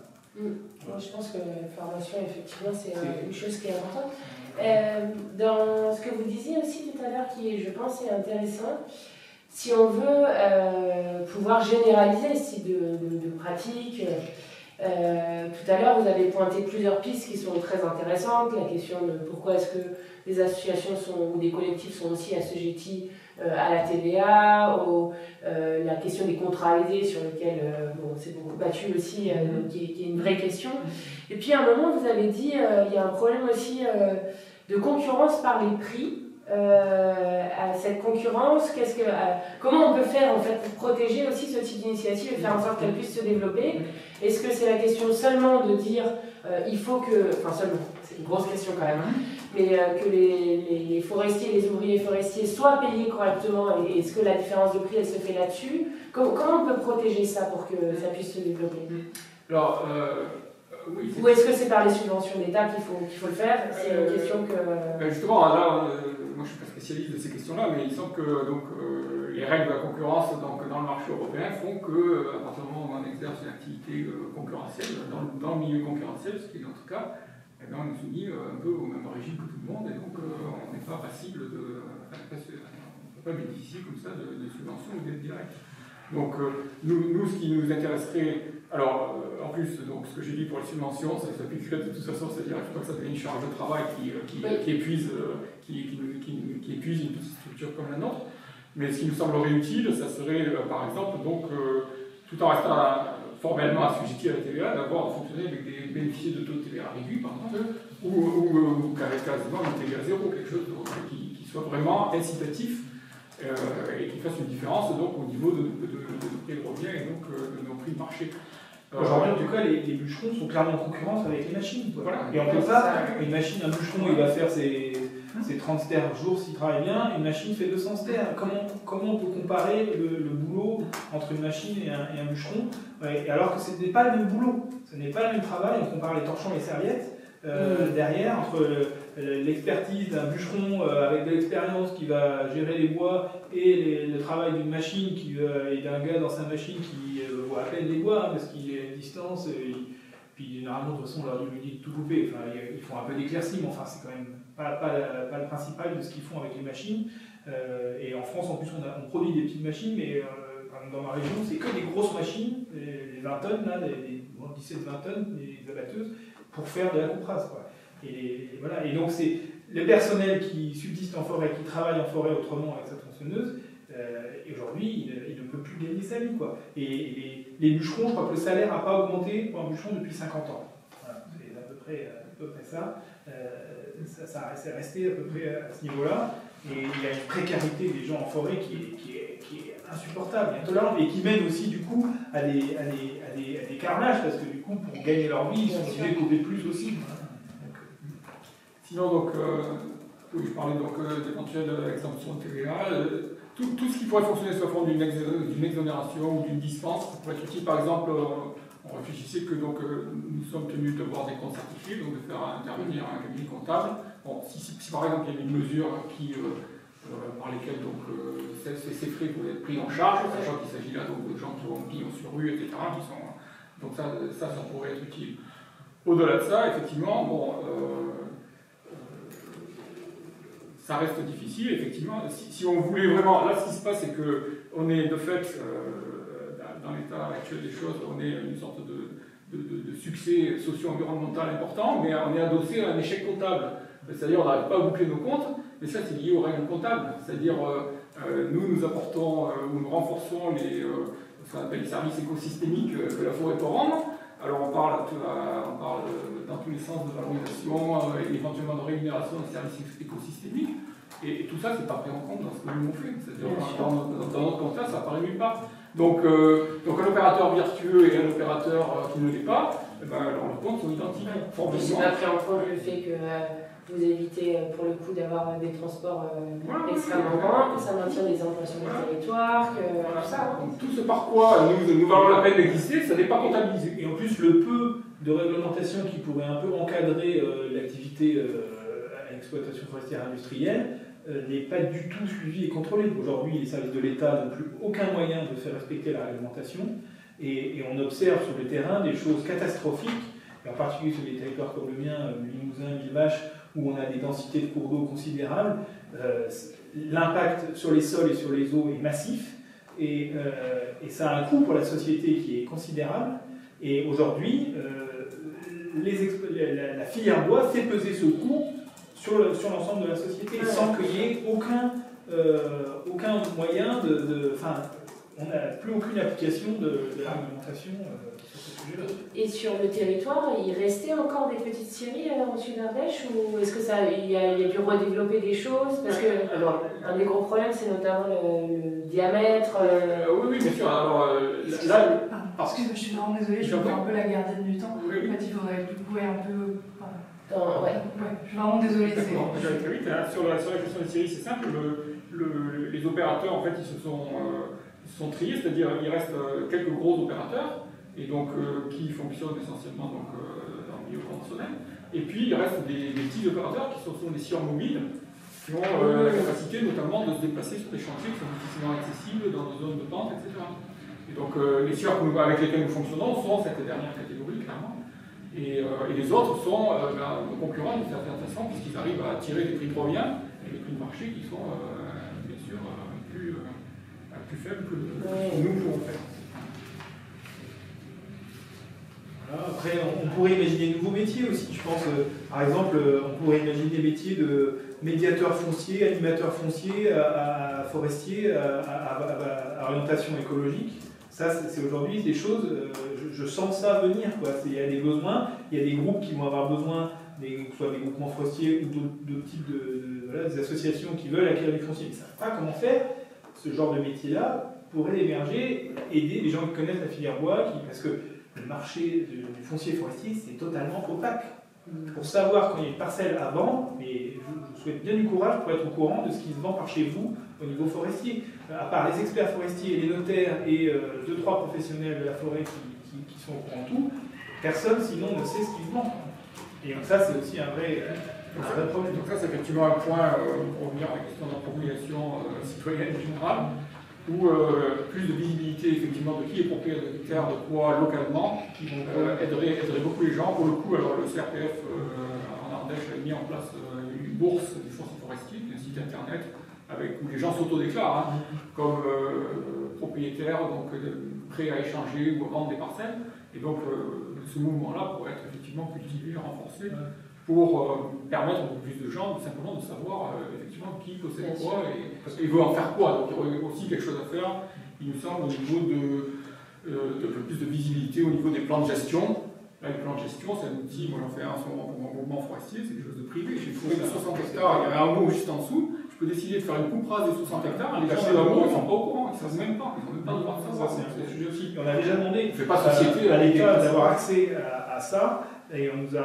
Speaker 1: Moi, je pense que la formation, effectivement, c'est une chose qui est importante. Dans ce que vous disiez aussi tout à l'heure, qui, je pense, est intéressant, si on veut pouvoir généraliser ce type de pratique, tout à l'heure, vous avez pointé plusieurs pistes qui sont très intéressantes. La question de pourquoi est-ce que les associations ou des collectifs sont aussi assujettis à la TVA, la question des contrats aidés sur lesquels on s'est beaucoup battu aussi, qui est une vraie question. Et puis à un moment, vous avez dit il y a un problème aussi de concurrence par les prix. À cette concurrence, comment on peut faire en fait pour protéger aussi ce type d'initiative et faire en sorte qu'elle puisse se développer? Est-ce que c'est la question seulement de dire il faut que, enfin seulement, c'est une grosse question quand même, mais que les forestiers, les ouvriers forestiers soient payés correctement, et est-ce que la différence de prix elle se fait là-dessus? Comment on peut protéger ça pour que ça puisse se développer?
Speaker 4: Alors, oui,
Speaker 1: ou est-ce que c'est par les subventions d'État qu'il faut le faire? C'est une question que...
Speaker 4: Justement, là, moi je ne suis pas spécialiste de ces questions-là, mais il semble que les règles de la concurrence dans le marché européen font qu'à partir du moment où on exerce une activité concurrentielle, dans le milieu concurrentiel, ce qui est notre cas, eh bien, on est soumis un peu au même régime que tout le monde, et donc on n'est pas passible de... on ne peut pas bénéficier comme ça de subventions ou d'aides directes. Donc nous, ce qui nous intéresserait, alors en plus, donc, ce que j'ai dit pour les subventions, ça s'appliquerait de toute façon, c'est-à-dire qu'il ne faut pas que ça devienne une charge de travail qui épuise une petite structure comme la nôtre. Mais ce qui nous semblerait utile, ça serait par exemple, donc, tout en restant formellement assujetti à la TVA, d'avoir fonctionné avec des bénéficiaires de taux de TVA réduits, par exemple, ou quasiment une TVA zéro, quelque chose qui soit vraiment incitatif et qui fasse une différence donc, au niveau de nos prix de revient et donc de nos prix de marché.
Speaker 3: Aujourd'hui, en tout cas, les bûcherons sont clairement en concurrence avec les machines.
Speaker 4: Voilà.
Speaker 3: Et on peut pas, une machine, un bûcheron, il va faire ses 30 stères par jour s'il travaille bien, une machine fait 200 stères. Comment on peut comparer le boulot entre une machine et un bûcheron, alors que ce n'est pas le même boulot, ce n'est pas le même travail, on compare les torchons et les serviettes. Derrière, entre l'expertise d'un bûcheron avec de l'expérience qui va gérer les bois et le travail d'une machine et d'un gars dans sa machine qui voit à peine les bois parce qu'il est à une distance, puis généralement de toute façon on leur dit de tout couper, enfin, ils font un peu d'éclaircie, mais enfin c'est quand même pas le principal de ce qu'ils font avec les machines. Et en France en plus on produit des petites machines, mais dans ma région c'est que des grosses machines, les 20 tonnes, là, les 17-20 tonnes, les abatteuses, pour faire de la couprasse, quoi. Voilà. Et donc c'est le personnel qui subsiste en forêt, qui travaille en forêt autrement avec sa tronçonneuse, et aujourd'hui il ne peut plus gagner sa vie, quoi. Et les bûcherons, je crois que le salaire n'a pas augmenté pour un bûcheron depuis 50 ans. Voilà, c'est à peu près ça. C'est resté à peu près à ce niveau-là. Et il y a une précarité des gens en forêt qui est insupportable, intolérable, et qui mène aussi du coup à des carnages, parce que du coup pour gagner leur vie, ils sont obligés de couper plus aussi.
Speaker 4: Sinon donc, oui, je parlais donc d'éventuelles exemptions de TVA. Tout ce qui pourrait fonctionner sous la forme d'une exonération ou d'une dispense, ça pourrait être utile. Par exemple, on réfléchissait que donc, nous sommes tenus d'avoir des comptes certifiés, donc de faire intervenir un cabinet comptable. Bon, si par exemple il y a une mesure par lesquelles donc, ces frais pourraient être pris en charge, sachant qu'il s'agit là donc, de gens qui ont pillon sur rue, etc. Donc ça pourrait être utile. Au-delà de ça, effectivement, bon, ça reste difficile, effectivement. Si on voulait vraiment... Là, ce qui se passe, c'est qu'on est de fait, dans l'état actuel des choses, on est une sorte de succès socio-environnemental important, mais on est adossé à un échec comptable. C'est-à-dire on n'arrive pas à boucler nos comptes, mais ça c'est lié aux règles comptables. C'est-à-dire nous apportons ou nous renforçons les services écosystémiques que la forêt peut rendre. Alors on parle dans tous les sens de valorisation et éventuellement de rémunération des services écosystémiques. Et tout ça, c'est pas pris en compte dans ce que nous on fait. C'est-à-dire dans notre constat, ça apparaît nulle part. Donc un opérateur vertueux et un opérateur qui ne l'est pas, eh ben, leurs comptes sont identiques.
Speaker 1: C'est pas pris en compte le fait que vous évitez pour le coup d'avoir des transports extrêmement grands, que ça maintient des emplois sur le territoire, que tout ça.
Speaker 4: Donc, tout ce par quoi nous valons la peine d'exister, ça n'est pas comptabilisé.
Speaker 3: Et en plus, le peu de réglementation qui pourrait un peu encadrer l'activité à l'exploitation forestière industrielle n'est pas du tout suivi et contrôlé. Aujourd'hui, les services de l'État n'ont plus aucun moyen de faire respecter la réglementation, et on observe sur le terrain des choses catastrophiques, et en particulier sur des territoires comme le mien, Limousin, Millevaches, où on a des densités de cours d'eau considérables. L'impact sur les sols et sur les eaux est massif, et ça a un coût pour la société qui est considérable. Et aujourd'hui, la filière bois fait peser ce coût sur l'ensemble de la société, sans qu'il y ait aucun moyen on n'a plus aucune application de la réglementation sur ce sujet-là.
Speaker 1: Et sur le territoire, il restait encore des petites scieries au sud d'Ardèche, ou est-ce qu'il y a dû redévelopper des choses? Parce que un des gros problèmes, c'est notamment le diamètre.
Speaker 4: Oui, bien sûr. Alors là,
Speaker 2: parce que je suis vraiment désolée, je vais faire un peu la gardienne du temps.
Speaker 4: Oui.
Speaker 2: En fait, il faudrait du coup un peu.
Speaker 1: Ouais.
Speaker 2: Je suis vraiment désolée.
Speaker 4: Je vais très vite. Hein. Sur la question des scieries, c'est simple. Les opérateurs, en fait, ils se sont triés, c'est-à-dire il reste quelques gros opérateurs, et donc qui fonctionnent essentiellement donc, dans le milieu conventionnel. Et puis il reste des petits opérateurs qui sont des scieurs mobiles, qui ont la capacité notamment de se déplacer sur des chantiers qui sont difficilement accessibles dans des zones de pente, etc. Et donc les scieurs avec lesquels nous fonctionnons sont cette dernière catégorie, clairement. Et les autres sont nos concurrents d'une certaine façon, puisqu'ils arrivent à tirer des prix de revient et des prix de marché qui sont bien sûr plus faibles que ce que nous pouvons faire.
Speaker 3: Voilà, après, on pourrait imaginer de nouveaux métiers aussi. Je pense, par exemple, on pourrait imaginer des métiers de médiateur foncier, animateur foncier, à forestier, à orientation écologique. Ça, c'est aujourd'hui des choses, je sens ça venir, quoi. Il y a des besoins, il y a des groupes qui vont avoir besoin, que ce soit des groupements forestiers ou d'autres types voilà, des associations qui veulent acquérir du foncier, mais ils ne savent pas comment faire. Ce genre de métier-là pourrait émerger, aider les gens qui connaissent la filière bois, parce que le marché du foncier forestier, c'est totalement opaque. Pour savoir quand il y a une parcelle à vendre, mais je vous souhaite bien du courage pour être au courant de ce qui se vend par chez vous au niveau forestier. À part les experts forestiers, les notaires et 2-3 professionnels de la forêt qui sont au courant de tout, personne sinon ne sait ce qui se vend. Et donc ça, c'est aussi un vrai problème.
Speaker 4: Donc ça, c'est effectivement un point, pour revenir à la question d'appropriation citoyenne générale, où plus de visibilité effectivement de qui est propriétaire de quoi localement aiderait beaucoup les gens. Pour le coup, alors le CRPF en Ardèche a mis en place une bourse du foncier forestier, un site internet où les gens s'autodéclarent comme propriétaires, donc prêts à échanger ou à vendre des parcelles. Et donc ce mouvement-là pourrait être effectivement cultivé, renforcé, pour permettre à beaucoup plus de gens simplement de savoir effectivement qui possède quoi et veut en faire quoi. Donc il y aurait aussi quelque chose à faire, il me semble, au niveau de plus de visibilité au niveau des plans de gestion. Là, les plans de gestion, c'est un outil, moi j'en fais un en ce moment pour mon mouvement forestier, c'est quelque chose de privé. J'ai une forêt de 60 hectares, il y a un hameau juste en dessous, je peux décider de faire une coupe rase de 60 hectares, les gens de l'hameau, ils ne sont pas au courant, ils ne savent même pas, ils n'ont même pas le droit de savoir.
Speaker 3: Ça, c'est un sujet aussi. On a déjà demandé
Speaker 4: à
Speaker 3: l'État d'avoir accès à ça. Et on nous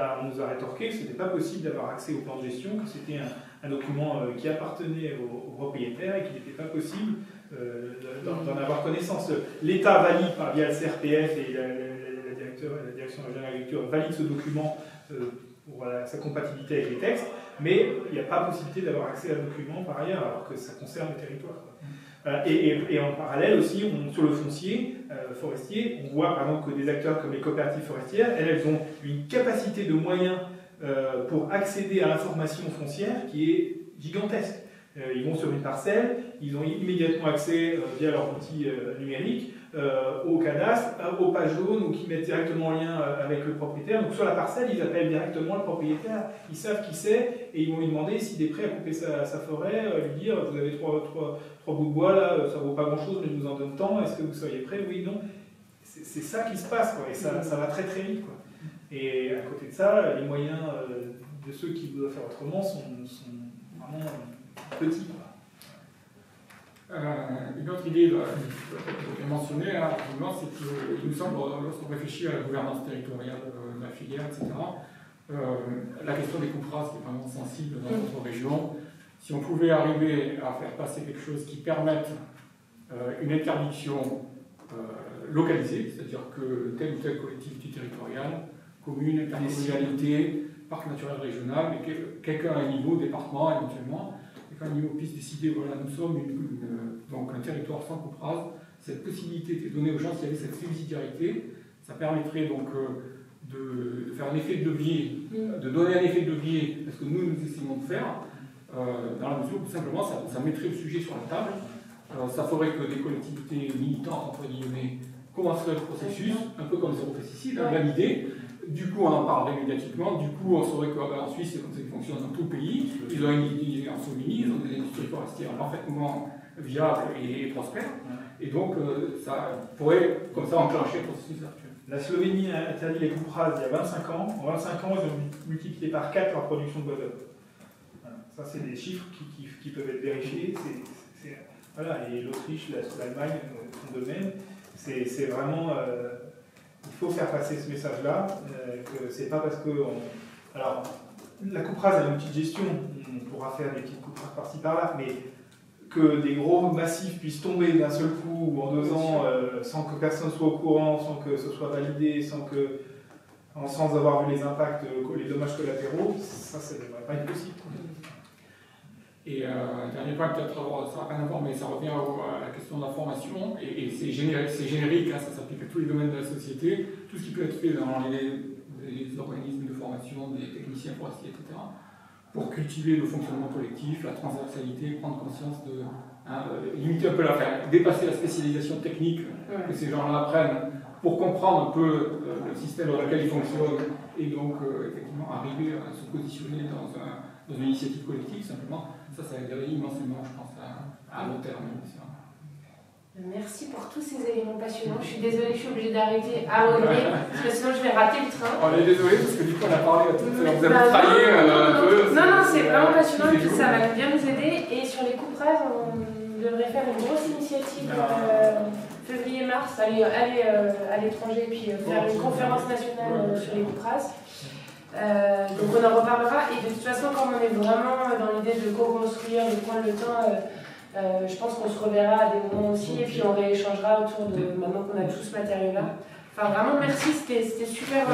Speaker 3: a rétorqué que ce n'était pas possible d'avoir accès au plan de gestion, que c'était un document qui appartenait aux propriétaires et qu'il n'était pas possible d'en avoir connaissance. L'État valide via le CRPF et la direction régionale de l'agriculture valide ce document pour sa compatibilité avec les textes, mais il n'y a pas possibilité d'avoir accès à un document par ailleurs, alors que ça concerne le territoire. Et en parallèle aussi, sur le foncier forestier, on voit par exemple que des acteurs comme les coopératives forestières, elles ont une capacité de moyens pour accéder à l'information foncière qui est gigantesque. Ils vont sur une parcelle, ils ont immédiatement accès via leur outil numérique au cadastre, aux pages jaunes, ou qui mettent directement en lien avec le propriétaire. Donc sur la parcelle, ils appellent directement le propriétaire, ils savent qui c'est, et ils vont lui demander s'il est prêt à couper sa forêt, lui dire vous avez trois bouts de bois là, ça vaut pas grand chose, mais je vous en donne tant, est-ce que vous seriez prêt? Oui, non. C'est ça qui se passe, quoi, et ça va très très vite, quoi. Et à côté de ça, les moyens de ceux qui doivent faire autrement sont vraiment petits, quoi.
Speaker 4: Une autre idée que je vais mentionner, c'est qu'il nous semble, lorsqu'on réfléchit à la gouvernance territoriale de la filière, etc., la question des coupes rases qui est vraiment sensible dans notre région, si on pouvait arriver à faire passer quelque chose qui permette une interdiction localisée, c'est-à-dire que telle ou telle collectivité territoriale, commune, intercommunalité, parc naturel régional, mais quelqu'un à un niveau, département éventuellement, qu'un niveau puisse décider, voilà, nous sommes donc un territoire sans coupe rase, cette possibilité était donnée aux gens s'il y avait cette subsidiarité, ça permettrait donc de faire un effet de levier, de donner un effet de levier, parce que nous essayons de faire, dans la mesure où tout simplement ça mettrait le sujet sur la table, ça ferait que des collectivités militantes, entre guillemets, commenceraient le processus, un peu comme zéro pesticide, validé. Du coup, on en parlerait médiatiquement. Du coup, on saurait qu'en Suisse, c'est comme ça qu'ils fonctionnent dans tout le pays. Ils ont en Slovénie, ils ont des industries forestières parfaitement viables et prospères. Et donc, ça pourrait, comme ça, enclencher le processus actuel.
Speaker 3: La Slovénie a interdit les coupes rases il y a 25 ans. En 25 ans, ils ont multiplié par 4 leur production de bois d'œuvre. Voilà. Ça, c'est des chiffres qui peuvent être vérifiés. Voilà. Et l'Autriche, l'Allemagne sont de même. C'est vraiment... il faut faire passer ce message-là, que c'est pas parce que... Alors, la coupe rase est un outil de gestion, on pourra faire des petites coupes rases par-ci par-là, mais que des gros massifs puissent tomber d'un seul coup ou en 2 ans sans que personne soit au courant, sans que ce soit validé, sans avoir vu les impacts, les dommages collatéraux, ça ne devrait pas être possible.
Speaker 4: Et un dernier point, peut-être ça n'a rien à voir, mais ça revient à la question de la formation, et c'est générique, hein, ça s'applique à tous les domaines de la société. Tout ce qui peut être fait dans les des organismes de formation, des techniciens forestiers, etc., pour cultiver le fonctionnement collectif, la transversalité, prendre conscience de limiter un peu dépasser la spécialisation technique que ces gens-là apprennent pour comprendre un peu le système dans lequel ils fonctionnent et donc effectivement arriver à se positionner dans une initiative collective simplement. Ça aiderait immensément, je pense, à long terme.
Speaker 1: Merci pour tous ces éléments passionnants. Je suis désolée, je suis obligée d'arrêter à Audrey, parce que sinon je vais rater le train.
Speaker 4: On est désolé parce que du coup on a parlé à tout. Vous avez travaillé un peu.
Speaker 1: Non, c'est vraiment passionnant et puis ça va bien nous aider. Et sur les couperaises, on devrait faire une grosse initiative février-mars, aller à l'étranger et puis faire une conférence nationale sur les couperaises. Donc on en reparlera. Et de toute façon, comme on est vraiment dans l'idée de co-construire, de prendre le temps, je pense qu'on se reverra à des moments aussi et puis on rééchangera autour de maintenant qu'on a tout ce matériau-là. Enfin, vraiment, merci, c'était super.